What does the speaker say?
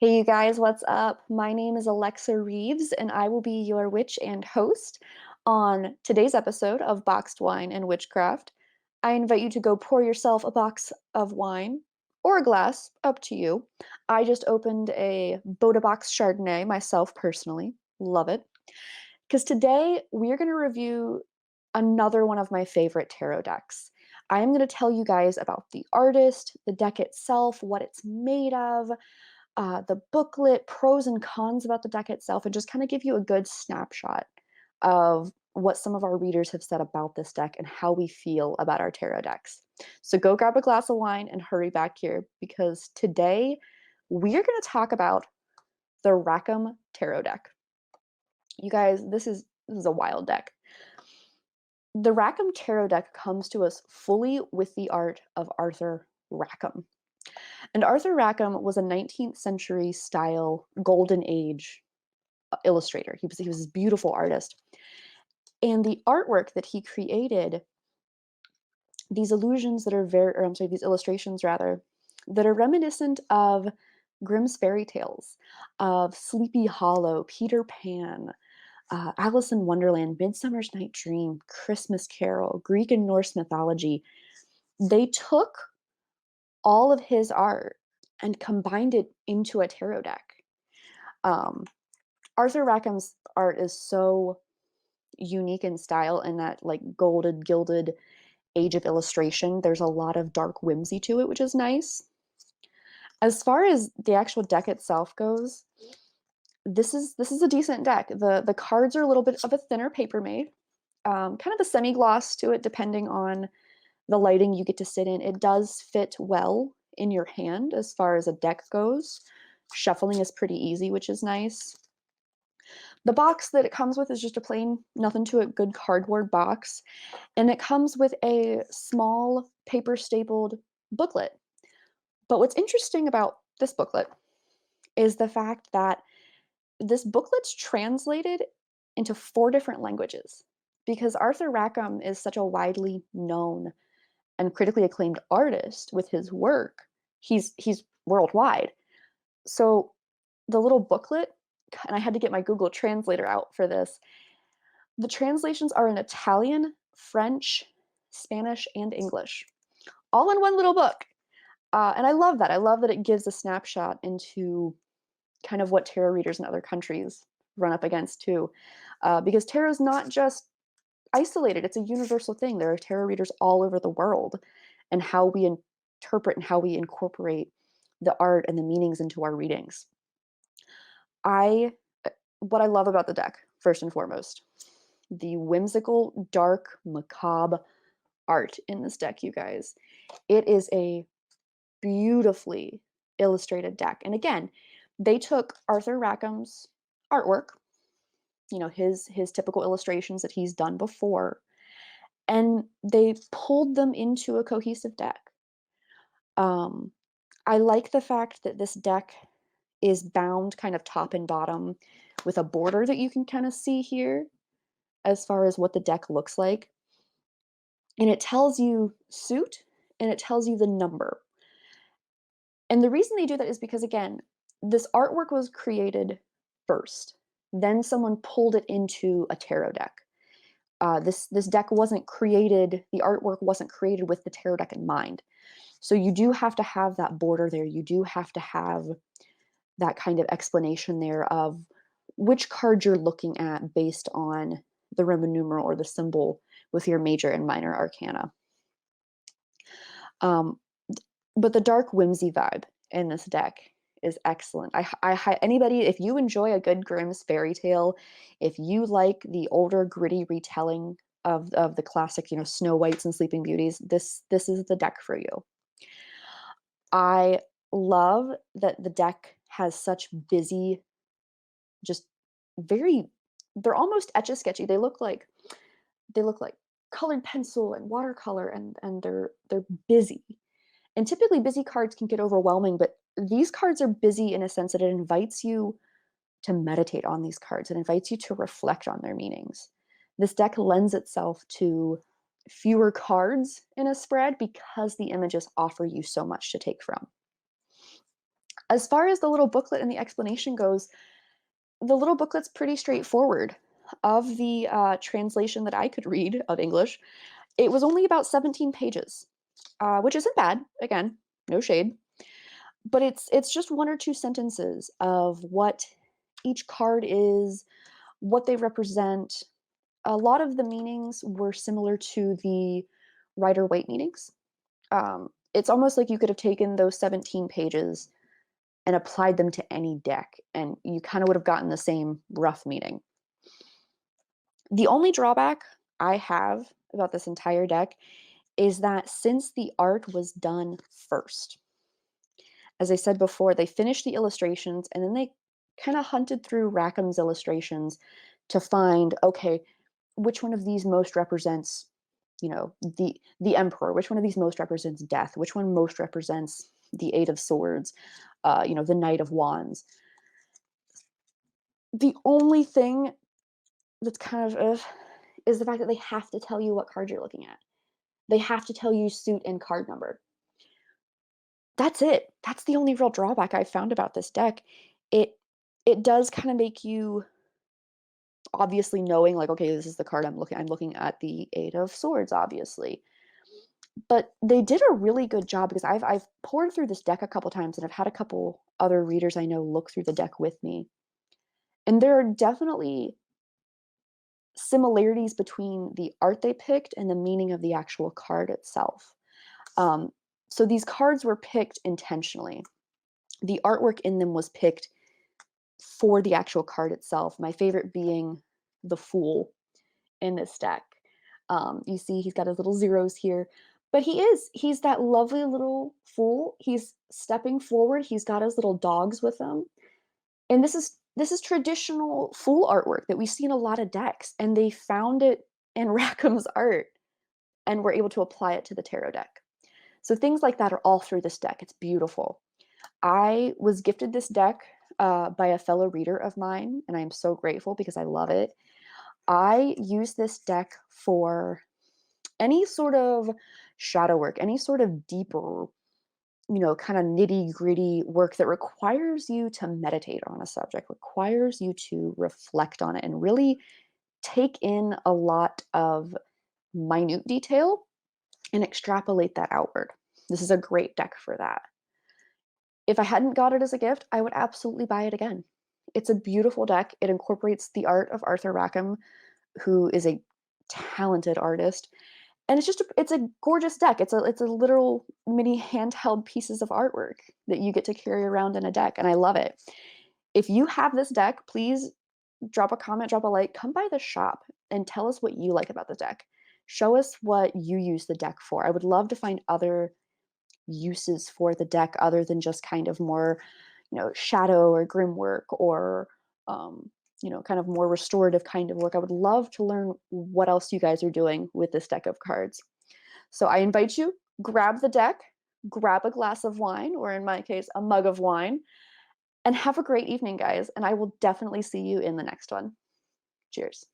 Hey, you guys, what's up? My name is Alexa Reeves, and I will be your witch and host on today's episode of Boxed Wine and Witchcraft. I invite you to go pour yourself a box of wine or a glass, up to you. I just opened a Boda Box Chardonnay myself personally. Love it. Because today we're going to review another one of my favorite tarot decks. I am going to tell you guys about the artist, the deck itself, what it's made of, the booklet, pros and cons about the deck itself, and just kind of give you a good snapshot of what some of our readers have said about this deck and how we feel about our tarot decks. So go grab a glass of wine and hurry back here because today we're going to talk about the Rackham Tarot deck. You guys, this is a wild deck. The Rackham Tarot deck comes to us fully with the art of Arthur Rackham. And Arthur Rackham was a 19th century style golden age illustrator. He was this beautiful artist. And the artwork that he created, these illusions that are these illustrations rather, that are reminiscent of Grimm's fairy tales, of Sleepy Hollow, Peter Pan, Alice in Wonderland, Midsummer's Night Dream, Christmas Carol, Greek and Norse mythology. They took all of his art and combined it into a tarot deck. Um, Arthur Rackham's art is so unique in style in that like golded, gilded age of illustration. There's a lot of dark whimsy to it, which is nice. As far as the actual deck itself goes, this is a decent deck. The cards are a little bit of a thinner paper made, kind of a semi-gloss to it, depending on the lighting you get to sit in. It does fit well in your hand as far as a deck goes. Shuffling is pretty easy, which is nice. The box that it comes with is just a plain, nothing to it, good cardboard box. And it comes with a small paper stapled booklet. But what's interesting about this booklet is the fact that this booklet's translated into 4 different languages because Arthur Rackham is such a widely known and critically acclaimed artist with his work. He's worldwide. So the little booklet, and I had to get my Google Translator out for this. The translations are in Italian, French, Spanish, and English, all in one little book. And I love that. I love that it gives a snapshot into kind of what tarot readers in other countries run up against too. Because tarot is not just isolated, it's a universal thing. There are tarot readers all over the world, and how we interpret and how we incorporate the art and the meanings into our readings. I What I love about the deck, first and foremost, the whimsical, dark, macabre art in this deck, you guys. It is a beautifully illustrated deck. And again, they took Arthur Rackham's artwork, his typical illustrations that he's done before, and they pulled them into a cohesive deck. Um, I like the fact that this deck is bound kind of top and bottom with a border that you can kind of see here as far as what the deck looks like. And it tells you suit and it tells you the number. And the reason they do that is because, again, this artwork was created first. Then someone pulled it into a tarot deck. This deck wasn't created, the artwork wasn't created with the tarot deck in mind. So you do have to have that border there. You do have to have that kind of explanation there of which card you're looking at based on the Roman numeral or the symbol with your major and minor arcana. Um, but the dark whimsy vibe in this deck is excellent. Anybody, if you enjoy a good Grimm's fairy tale, if you like the older gritty retelling of the classic, Snow Whites and Sleeping Beauties, this is the deck for you. I love that the deck has such busy, just very, they're almost etch-a-sketchy. They look like colored pencil and watercolor, and they're busy. And typically busy cards can get overwhelming, but these cards are busy in a sense that it invites you to meditate on these cards. It invites you to reflect on their meanings. This deck lends itself to fewer cards in a spread because the images offer you so much to take from. As far as the little booklet and the explanation goes, the little booklet's pretty straightforward. Of the translation that I could read of English, it was only about 17 pages, which isn't bad. Again, no shade, but it's just one or two sentences of what each card is, what they represent. A lot of the meanings were similar to the Rider Waite meanings. It's almost like you could have taken those 17 pages and applied them to any deck, and you kind of would have gotten the same rough meaning. The only drawback I have about this entire deck is that since the art was done first, as I said before, they finished the illustrations and then they kind of hunted through Rackham's illustrations to find, okay, which one of these most represents, the emperor, which one of these most represents death, which one most represents the Eight of Swords, the Knight of Wands. The only thing that's kind of is the fact that they have to tell you what card you're looking at. They have to tell you suit and card number. That's it. That's the only real drawback I found about this deck. It it does kind of make you obviously knowing like, okay, this is the card I'm looking at the Eight of Swords, obviously. But they did a really good job because I've poured through this deck a couple times and I've had a couple other readers I know look through the deck with me. And there are definitely similarities between the art they picked and the meaning of the actual card itself. Um, so these cards were picked intentionally. The artwork in them was picked for the actual card itself. My favorite being the Fool in this deck. You see, he's got his little zeros here, but he's that lovely little fool. He's stepping forward. He's got his little dogs with him, and this is traditional fool artwork that we see in a lot of decks, and they found it in Rackham's art and were able to apply it to the tarot deck. So things like that are all through this deck. It's beautiful. I was gifted this deck by a fellow reader of mine, and I am so grateful because I love it. I use this deck for any sort of shadow work, any sort of deeper, kind of nitty gritty work that requires you to meditate on a subject, requires you to reflect on it and really take in a lot of minute detail and extrapolate that outward. This is a great deck for that. If I hadn't got it as a gift, I would absolutely buy it again. It's a beautiful deck. It incorporates the art of Arthur Rackham, who is a talented artist. And it's a gorgeous deck. It's a literal mini handheld pieces of artwork that you get to carry around in a deck, and I love it. If you have this deck, please drop a comment, drop a like, come by the shop and tell us what you like about the deck. Show us what you use the deck for. I would love to find other uses for the deck other than just kind of more, shadow or grim work or kind of more restorative kind of work. I would love to learn what else you guys are doing with this deck of cards. So I invite you, grab the deck, grab a glass of wine, or in my case, a mug of wine, and have a great evening, guys. And I will definitely see you in the next one. Cheers.